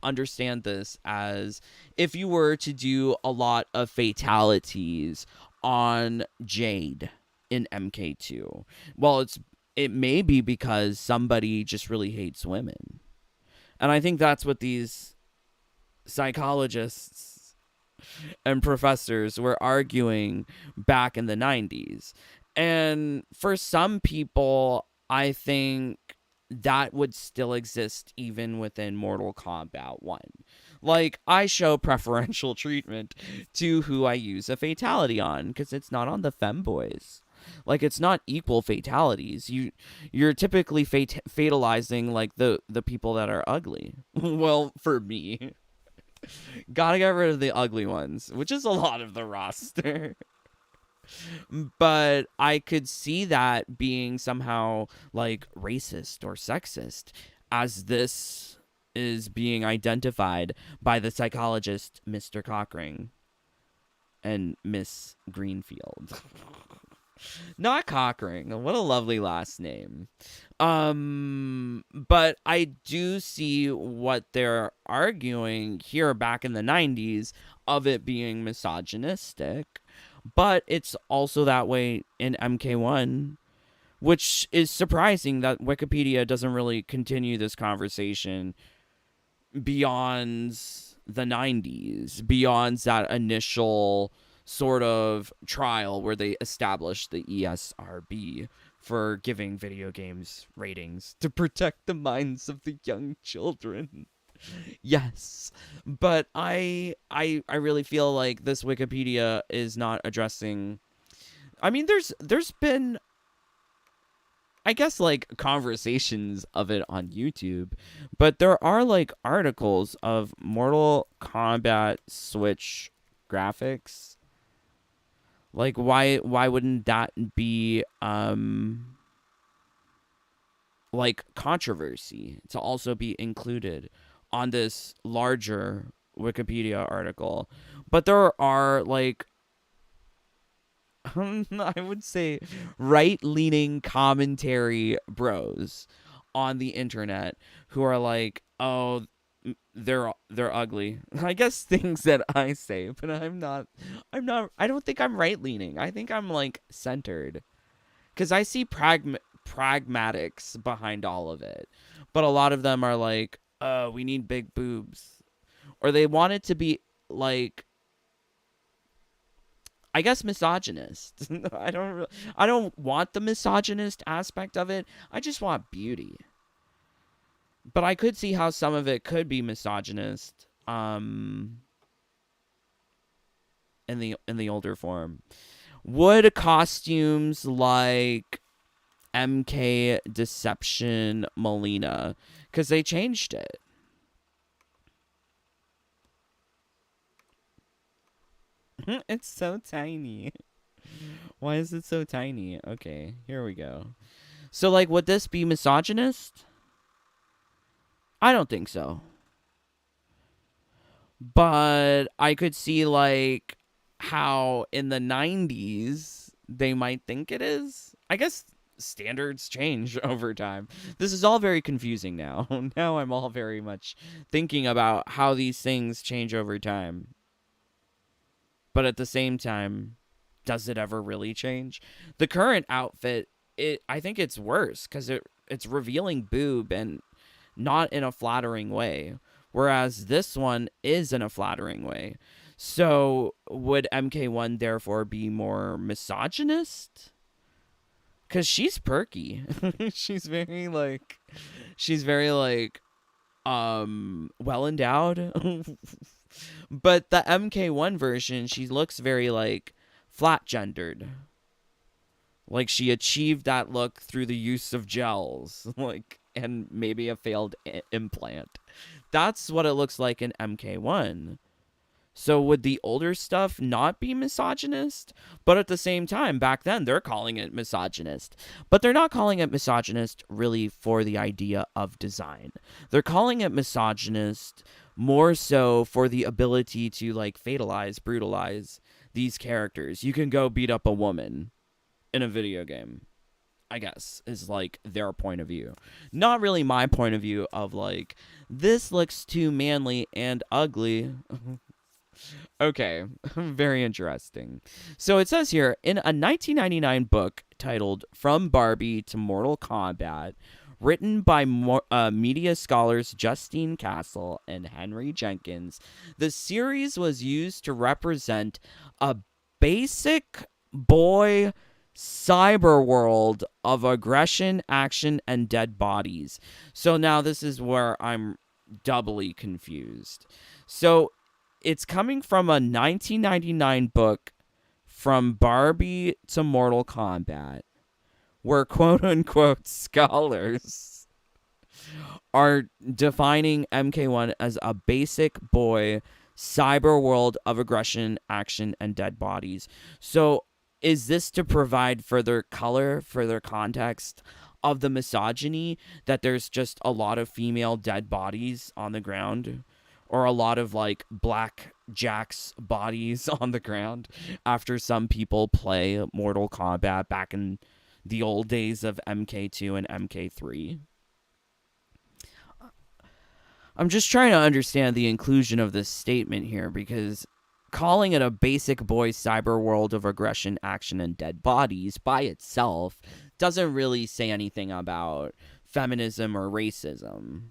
Speaker 1: understand this as if you were to do a lot of fatalities on Jade in MK2. Well, it may be because somebody just really hates women. And I think that's what these psychologists and professors were arguing back in the 90s. And for some people, I think that would still exist even within Mortal Kombat 1. Like, I show preferential treatment to who I use a fatality on, because it's not on the femboys. Like, it's not equal fatalities. You're typically fatalizing, like, the people that are ugly. Well, for me. Gotta get rid of the ugly ones, which is a lot of the roster. But I could see that being somehow, like, racist or sexist, as this is being identified by the psychologist Mr. Cockring and Miss Greenfield. Not Cockring. What a lovely last name. But I do see what they're arguing here back in the 90s of it being misogynistic. But it's also that way in MK1, which is surprising that Wikipedia doesn't really continue this conversation beyond the 90s, beyond that initial sort of trial where they established the ESRB for giving video games ratings to protect the minds of the young children. Yes, but I really feel like this Wikipedia is not addressing. I mean, there's been, I guess, like, conversations of it on YouTube, but there are like articles of Mortal Kombat Switch graphics. Like, why wouldn't that be like controversy to also be included on this larger Wikipedia article? But there are, like, I would say, right-leaning commentary bros on the internet who are like, oh, they're ugly. I guess things that I say, but I don't think I'm right-leaning. I think I'm, like, centered, because I see pragmatics behind all of it. But a lot of them are like, we need big boobs, or they want it to be, like, I guess, misogynist. I don't want the misogynist aspect of it. I just want beauty. But I could see how some of it could be misogynist in the older form. Would costumes like MK Deception Molina, because they changed it. It's so tiny. Why is it so tiny? Okay, here we go. So, like, would this be misogynist? I don't think so. But I could see, like, how in the 90s they might think it is. I guess standards change over time. This is all very confusing now. Now I'm all very much thinking about how these things change over time. But at the same time, does it ever really change? The current outfit, I think it's worse because it's revealing boob and not in a flattering way, whereas this one is in a flattering way. So would MK1 therefore be more misogynist? Because she's perky. she's very like well endowed. But the MK1 version, she looks very, like, flat gendered. Like, she achieved that look through the use of gels, like, and maybe a failed implant. That's what it looks like in MK1. So would the older stuff not be misogynist? But at the same time, back then, they're calling it misogynist. But they're not calling it misogynist really for the idea of design. They're calling it misogynist more so for the ability to, like, fatalize, brutalize these characters. You can go beat up a woman in a video game, I guess, is, like, their point of view. Not really my point of view of, like, this looks too manly and ugly. Okay, very interesting. So it says here, in a 1999 book titled From Barbie to Mortal Kombat, written by media scholars Justine Castle and Henry Jenkins, the series was used to represent a basic boy cyber world of aggression, action, and dead bodies. So now this is where I'm doubly confused. So it's coming from a 1999 book, From Barbie to Mortal Kombat, where quote-unquote scholars are defining MK1 as a basic boy cyber world of aggression, action, and dead bodies. So is this to provide further color, further context of the misogyny, that there's just a lot of female dead bodies on the ground? Or a lot of, like, black Jack's bodies on the ground after some people play Mortal Kombat back in the old days of MK2 and MK3. I'm just trying to understand the inclusion of this statement here, because calling it a basic boy cyber world of aggression, action, and dead bodies by itself doesn't really say anything about feminism or racism.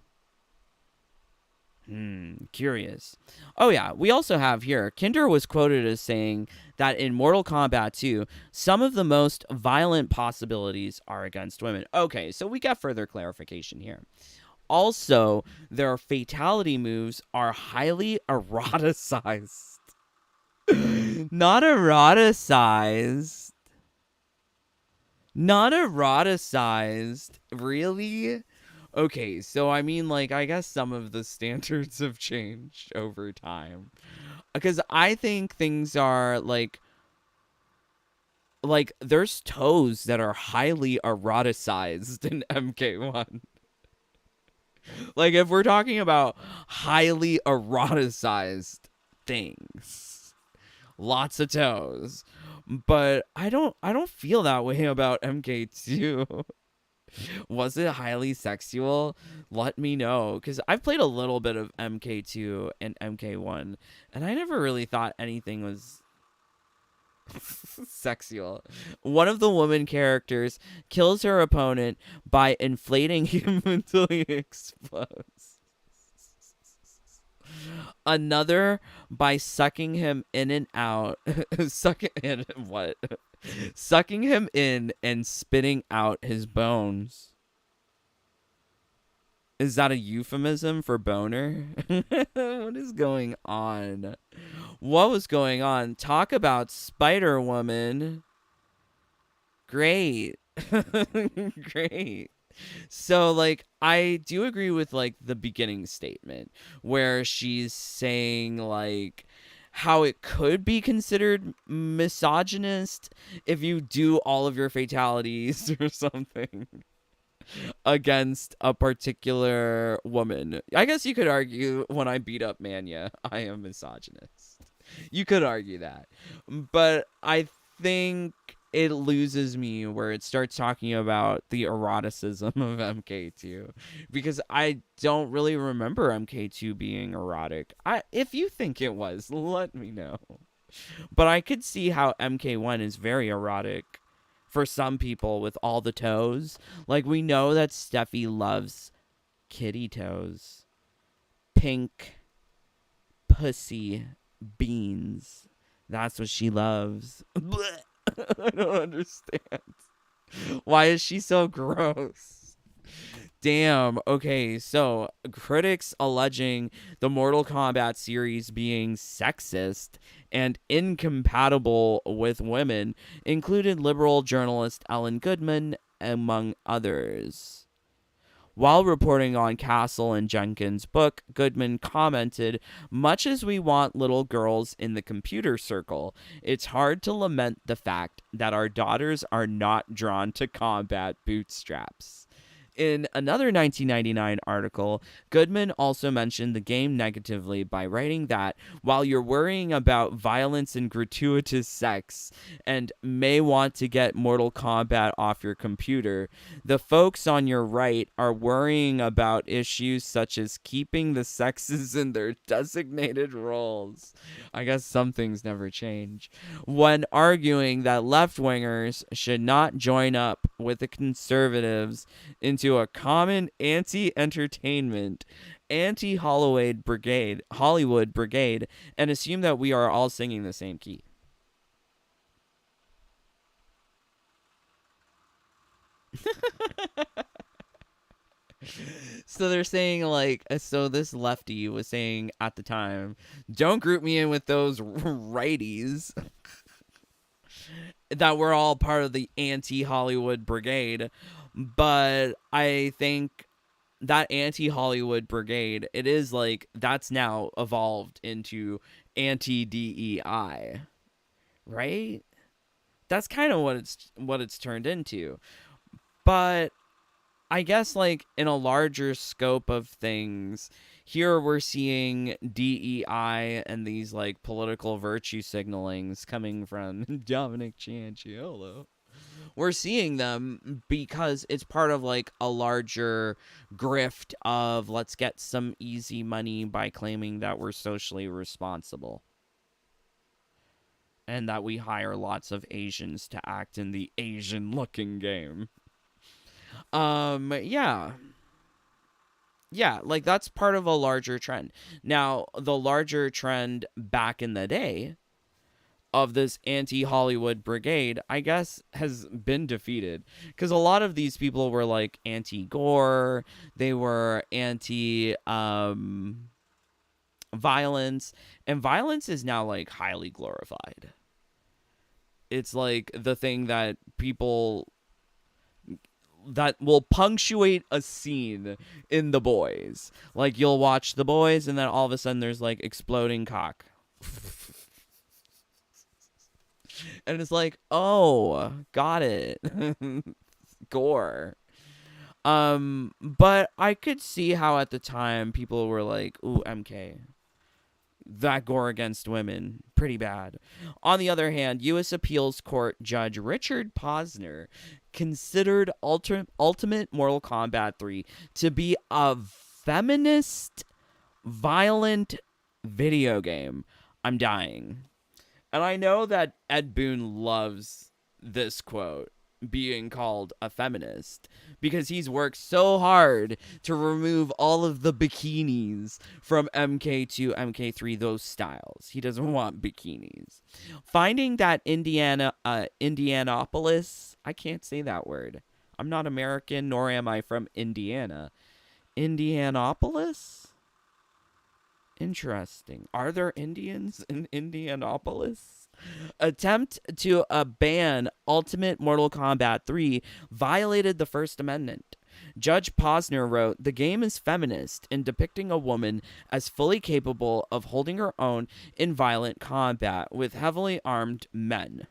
Speaker 1: Curious. Oh yeah, we also have here, Kinder was quoted as saying that in Mortal Kombat 2, some of the most violent possibilities are against women. Okay, so we got further clarification here. Also, their fatality moves are highly eroticized. Not eroticized. Not eroticized. Really? Okay, so I mean, like, I guess some of the standards have changed over time. Because I think things are, like, there's toes that are highly eroticized in MK1. Like, if we're talking about highly eroticized things, lots of toes. But I don't feel that way about MK2. Was it highly sexual? Let me know, because I've played a little bit of MK2 and MK1, and I never really thought anything was sexual. One of the woman characters kills her opponent by inflating him until he explodes. Another by sucking him in and out. Sucking in what? Sucking him in and spitting out his bones. Is that a euphemism for boner? What is going on? What was going on? Talk about Spider-Woman. Great. Great. So, like, I do agree with, like, the beginning statement where she's saying, like, how it could be considered misogynist if you do all of your fatalities or something against a particular woman. I guess you could argue when I beat up Manya, I am misogynist. You could argue that. But I think it loses me where it starts talking about the eroticism of MK2, because I don't really remember MK2 being erotic. If you think it was, let me know. But I could see how MK1 is very erotic for some people with all the toes. Like, we know that Steffi loves kitty toes, pink pussy beans. That's what she loves. I don't understand. Why is she so gross? Damn. Okay, so critics alleging the Mortal Kombat series being sexist and incompatible with women included liberal journalist Ellen Goodman, among others. While reporting on Castle and Jenkins' book, Goodman commented, "Much as we want little girls in the computer circle, it's hard to lament the fact that our daughters are not drawn to combat bootstraps." In another 1999 article, Goodman also mentioned the game negatively by writing that while you're worrying about violence and gratuitous sex and may want to get Mortal Kombat off your computer, the folks on your right are worrying about issues such as keeping the sexes in their designated roles. I guess some things never change. When arguing that left-wingers should not join up with the conservatives into a common anti-entertainment, anti-Hollywood brigade, and assume that we are all singing the same key. So they're saying, like, so this lefty was saying at the time, don't group me in with those righties. That we're all part of the anti-Hollywood brigade. But I think that anti-Hollywood brigade, it is like, that's now evolved into anti-DEI, right? That's kind of what it's turned into. But I guess, like, in a larger scope of things, here we're seeing DEI and these, like, political virtue signalings coming from Dominic Cianciolo. We're seeing them because it's part of, like, a larger grift of let's get some easy money by claiming that we're socially responsible. And that we hire lots of Asians to act in the Asian-looking game. Yeah. Yeah, like that's part of a larger trend. Now, the larger trend back in the day of this anti-Hollywood brigade, I guess, has been defeated. Because a lot of these people were like anti-gore, they were violence, and violence is now like highly glorified. It's like the thing that people that will punctuate a scene in The Boys. Like you'll watch The Boys and then all of a sudden there's like exploding cock. And it's like, "Oh, got it." Gore. But I could see how at the time people were like, "Ooh, MK. That gore against women, pretty bad." On the other hand, U.S. Appeals Court Judge Richard Posner considered Ultimate Mortal Kombat 3 to be a feminist, violent video game. I'm dying. And I know that Ed Boon loves this quote, being called a feminist, because he's worked so hard to remove all of the bikinis from MK2, MK3, those styles. He doesn't want bikinis. Finding that Indianapolis, I can't say that word. I'm not American, nor am I from Indiana. Indianapolis? Interesting. Are there Indians in Indianapolis? Attempt to ban Ultimate Mortal Kombat 3 violated the First Amendment. Judge Posner wrote, "The game is feminist in depicting a woman as fully capable of holding her own in violent combat with heavily armed men."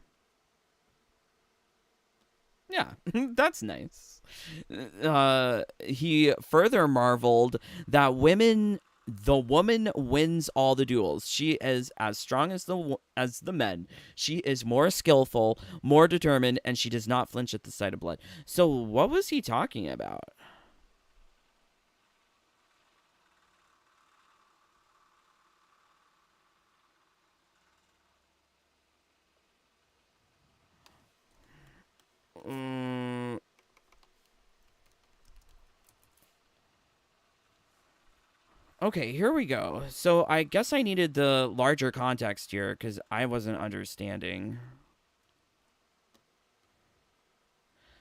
Speaker 1: Yeah, that's nice. He further marveled that the woman wins all the duels. She is as strong as the men. She is more skillful, more determined, and she does not flinch at the sight of blood. So what was he talking about? Okay, here we go. So I guess I needed the larger context here because I wasn't understanding.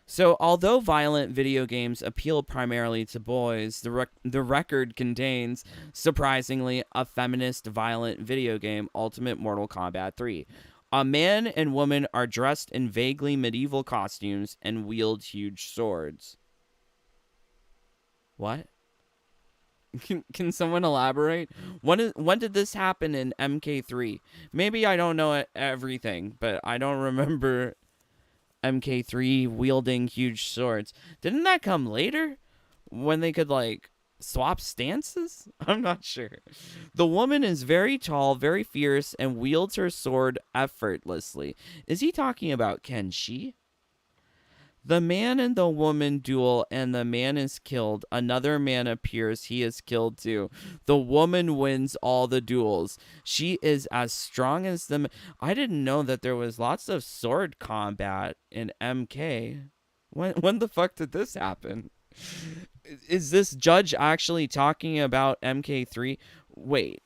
Speaker 1: So although violent video games appeal primarily to boys, the record contains, surprisingly, a feminist violent video game, Ultimate Mortal Kombat 3. A man and woman are dressed in vaguely medieval costumes and wield huge swords. What? Can someone elaborate? When did this happen in MK3? Maybe I don't know everything, but I don't remember MK3 wielding huge swords. Didn't that come later? When they could, like, swap stances? I'm not sure. The woman is very tall, very fierce, and wields her sword effortlessly. Is he talking about Kenshi? The man and the woman duel, and the man is killed. Another man appears. He is killed too. The woman wins all the duels. She is as strong as the... I didn't know that there was lots of sword combat in MK. When the fuck did this happen? Is this judge actually talking about MK3? Wait.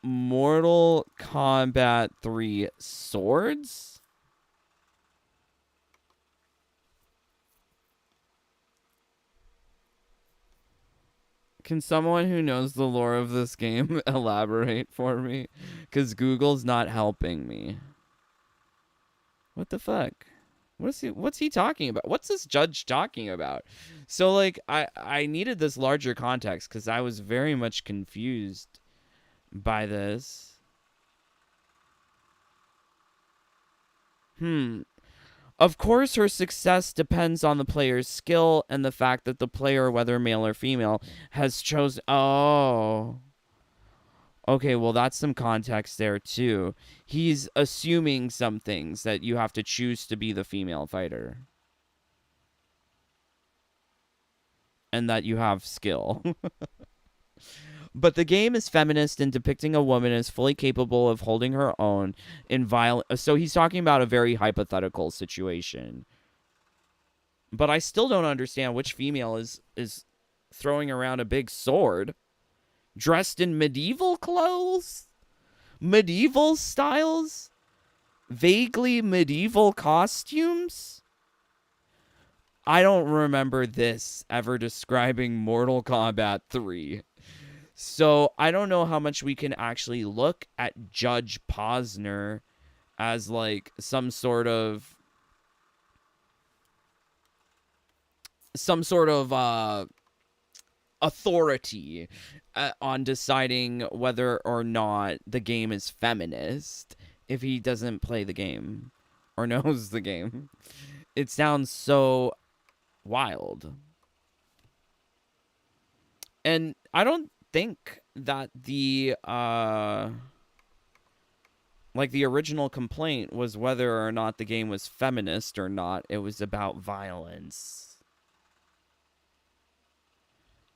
Speaker 1: Mortal Kombat 3 swords? Can someone who knows the lore of this game elaborate for me? Because Google's not helping me. What the fuck? What's he talking about? What's this judge talking about? So, like, I needed this larger context because I was very much confused by this. Of course, her success depends on the player's skill and the fact that the player, whether male or female, has chosen... Oh. Okay, well, that's some context there, too. He's assuming some things that you have to choose to be the female fighter. And that you have skill. But the game is feminist in depicting a woman as fully capable of holding her own in violent... So he's talking about a very hypothetical situation. But I still don't understand which female is throwing around a big sword, dressed in medieval clothes, medieval styles, vaguely medieval costumes. I don't remember this ever describing Mortal Kombat 3. So I don't know how much we can actually look at Judge Posner as like some sort of authority on deciding whether or not the game is feminist if he doesn't play the game or knows the game. It sounds so wild. And I don't think that the original complaint was whether or not the game was feminist or not. It was about violence.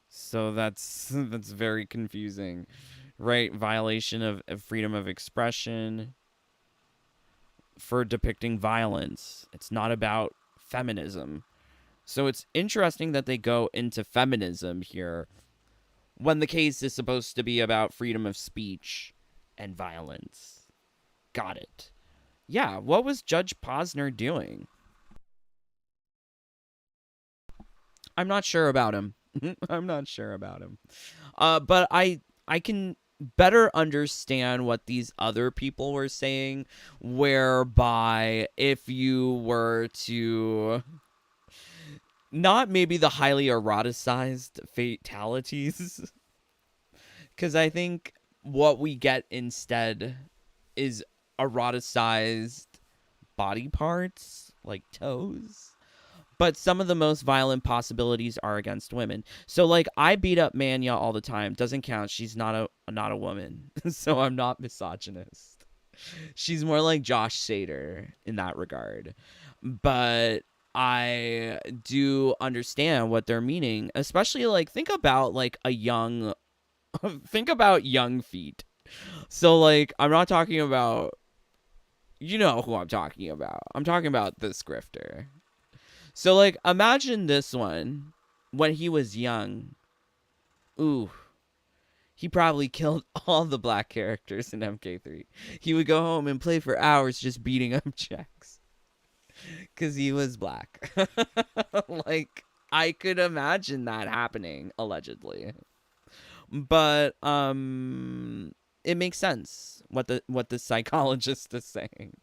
Speaker 1: So that's very confusing, right? Violation of freedom of expression for depicting violence. It's not about feminism. So it's interesting that they go into feminism here when the case is supposed to be about freedom of speech and violence. Got it. Yeah, what was Judge Posner doing? I'm not sure about him. I'm not sure about him. But I can better understand what these other people were saying, whereby if you were to not maybe the highly eroticized fatalities, because I think what we get instead is eroticized body parts, like toes. But some of the most violent possibilities are against women. So, like, I beat up Manya all the time. Doesn't count. She's not a woman. So I'm not misogynist. She's more like Josh Seiter in that regard. But I do understand what they're meaning. Especially, like, think about young feet. So, like, I'm not talking about... You know who I'm talking about. I'm talking about this grifter. So, like, imagine this one when he was young. Ooh. He probably killed all the black characters in MK3. He would go home and play for hours just beating up chicks. Because he was black. Like, I could imagine that happening, allegedly. But, it makes sense what the psychologist is saying.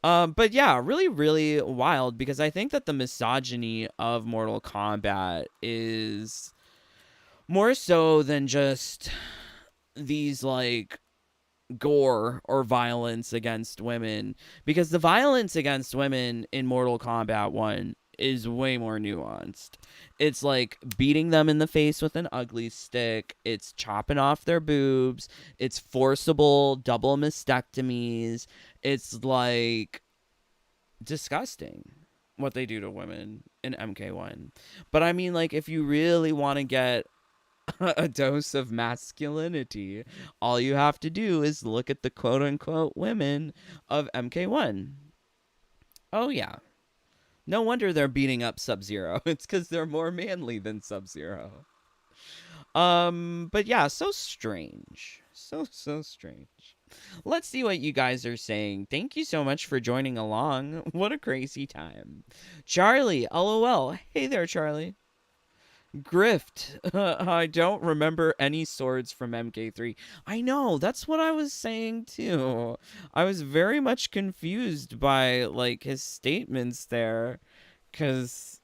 Speaker 1: But yeah, really, really wild, because I think that the misogyny of Mortal Kombat is more so than just these, like, gore or violence against women, because the violence against women in Mortal Kombat 1 is way more nuanced. It's like beating them in the face with an ugly stick. It's chopping off their boobs. It's forcible double mastectomies. It's like disgusting what they do to women in MK1. But I mean, like, if you really want to get a dose of masculinity, all you have to do is look at the quote-unquote women of MK1. Oh yeah. No wonder they're beating up Sub-Zero. It's because they're more manly than Sub-Zero. But yeah, so strange. So strange. Let's see what you guys are saying. Thank you so much for joining along. What a crazy time. Charlie, LOL. Hey there, Charlie. Grift. I don't remember any swords from MK3. I know, that's what I was saying too. I was very much confused by, like, his statements there. 'Cause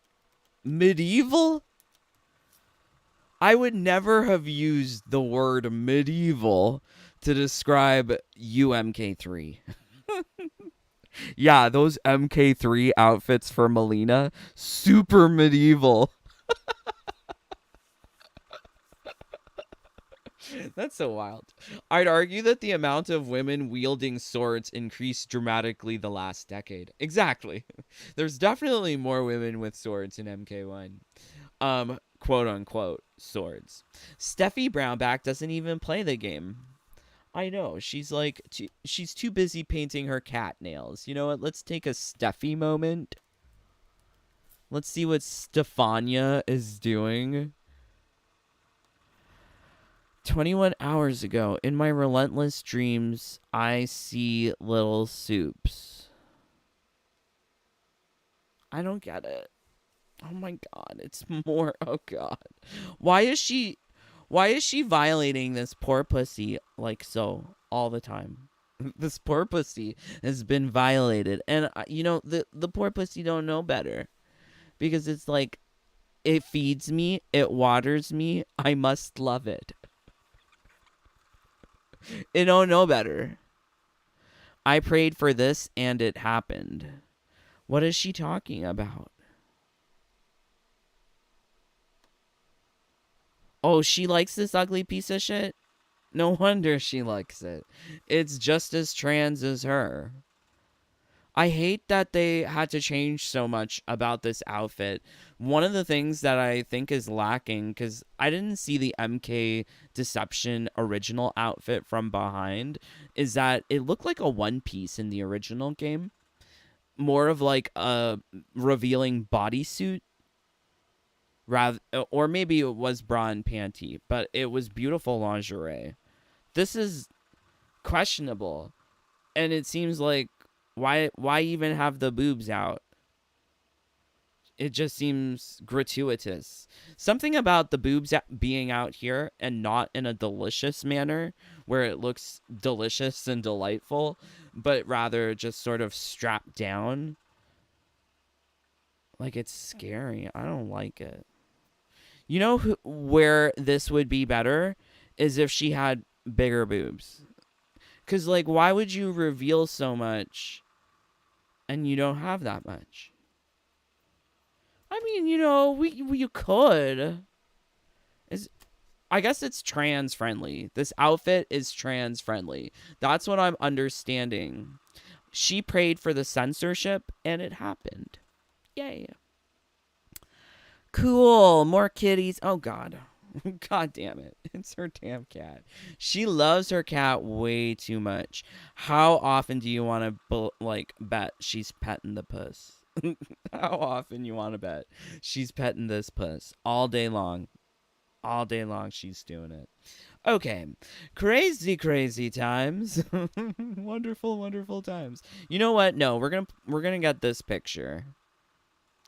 Speaker 1: medieval? I would never have used the word medieval to describe UMK3. Yeah, those MK3 outfits for Melina, super medieval. That's so wild. I'd argue that the amount of women wielding swords increased dramatically the last decade. Exactly. There's definitely more women with swords in MK1. Quote unquote swords. Steffi Brownback doesn't even play the game. I know. She's like, she's too busy painting her cat nails. You know what? Let's take a Steffi moment. Let's see what Stefania is doing 21 hours ago, in my relentless dreams, I see little soups. I don't get it. Oh my god, it's more. Oh god. Why is she violating this poor pussy like so all the time? This poor pussy has been violated, and the poor pussy don't know better, because it's like, it feeds me, it waters me, I must love it. It don't know better. I prayed for this and it happened. What is she talking about? Oh, she likes this ugly piece of shit? No wonder she likes it. It's just as trans as her. I hate that they had to change so much about this outfit. One of the things that I think is lacking, because I didn't see the MK Deception original outfit from behind, is that it looked like a one piece in the original game. More of like a revealing bodysuit. Or maybe it was bra and panty, but it was beautiful lingerie. This is questionable, and it seems like, why even have the boobs out? It just seems gratuitous. Something about the boobs being out here and not in a delicious manner, where it looks delicious and delightful, but rather just sort of strapped down. Like, it's scary. I don't like it. You know where this would be better? Is if she had bigger boobs. Because, like, why would you reveal so much and you don't have that much? I mean, you could. I guess it's trans friendly. This outfit is trans friendly. That's what I'm understanding. She prayed for the censorship and it happened. Yay. Cool. More kitties. Oh, God. God damn it. It's her damn cat. She loves her cat way too much. How often do you want to, bet she's petting the puss? How often you want to bet she's petting this puss? All day long. All day long she's doing it. Okay. Crazy, crazy times. Wonderful, wonderful times. You know what? No, we're gonna get this picture.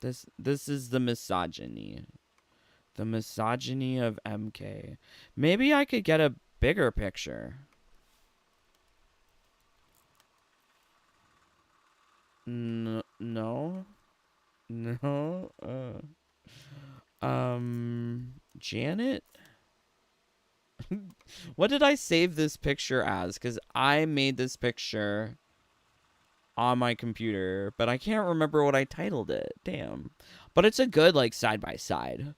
Speaker 1: This is the misogyny. The misogyny of MK. Maybe I could get a bigger picture. No. Janet? What did I save this picture as? Because I made this picture on my computer, but I can't remember what I titled it. Damn. But it's a good, side by side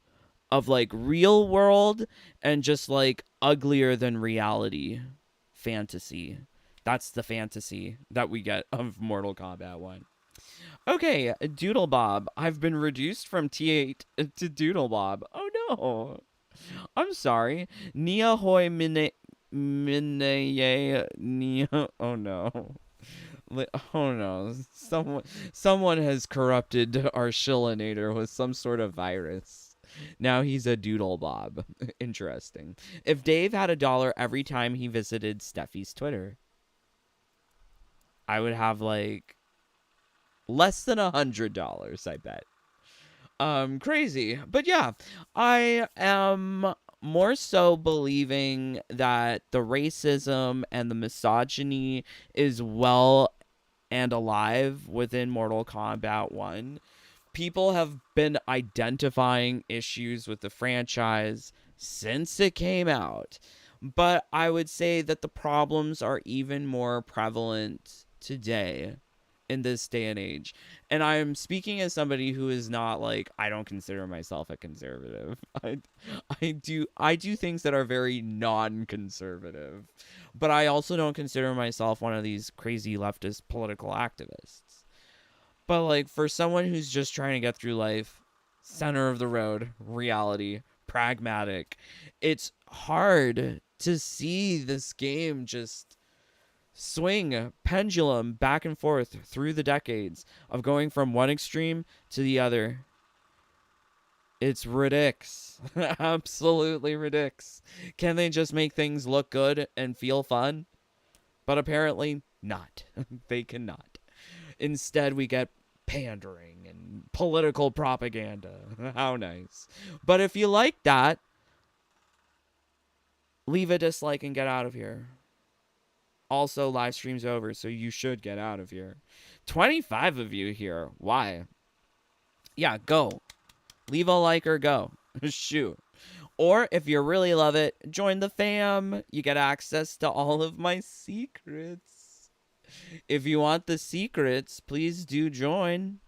Speaker 1: of, real world and just, uglier than reality fantasy. That's the fantasy that we get of Mortal Kombat 1. Okay, Doodle Bob. I've been reduced from T8 to Doodle Bob. Oh, no. I'm sorry. Nia Hoi Mineye Nia. Oh, no. Oh no, someone has corrupted our Shillinator with some sort of virus. Now he's a Doodle Bob. Interesting. If Dave had $1 every time he visited Steffi's Twitter, I would have less than $100, I bet. Crazy. But yeah, I am more so believing that the racism and the misogyny is well and alive within Mortal Kombat 1. People have been identifying issues with the franchise since it came out. But I would say that the problems are even more prevalent today, in this day and age. And I'm speaking as somebody who is not I don't consider myself a conservative. I do things that are very non-conservative, but I also don't consider myself one of these crazy leftist political activists. But for someone who's just trying to get through life, center of the road, reality, pragmatic, it's hard to see this game just swing pendulum back and forth through the decades of going from one extreme to the other. It's ridiculous. Absolutely ridiculous. Can they just make things look good and feel fun? But apparently not. They cannot. Instead, we get pandering and political propaganda. How nice. But if you like that, leave a dislike and get out of here. Also, live stream's over, so you should get out of here. 25 of you here. Why? Yeah, go. Leave a like or go. Shoot. Or if you really love it, join the fam. You get access to all of my secrets. If you want the secrets, please do join.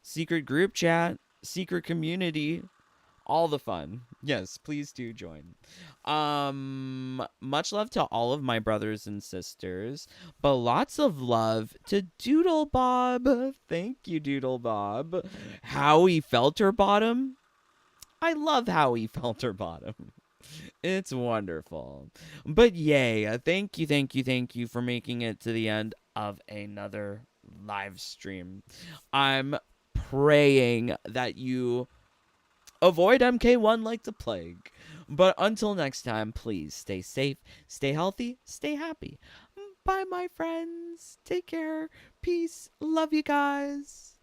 Speaker 1: Secret group chat, secret community, all the fun. Yes, please do join. Much love to all of my brothers and sisters, but lots of love to Doodle Bob. Thank you, Doodle Bob. Howie Felterbottom. I love Howie Felterbottom. It's wonderful. But yay, thank you for making it to the end of another live stream. I'm praying that you avoid MK1 like the plague. But until next time, please stay safe, stay healthy, stay happy. Bye, my friends. Take care. Peace. Love you guys.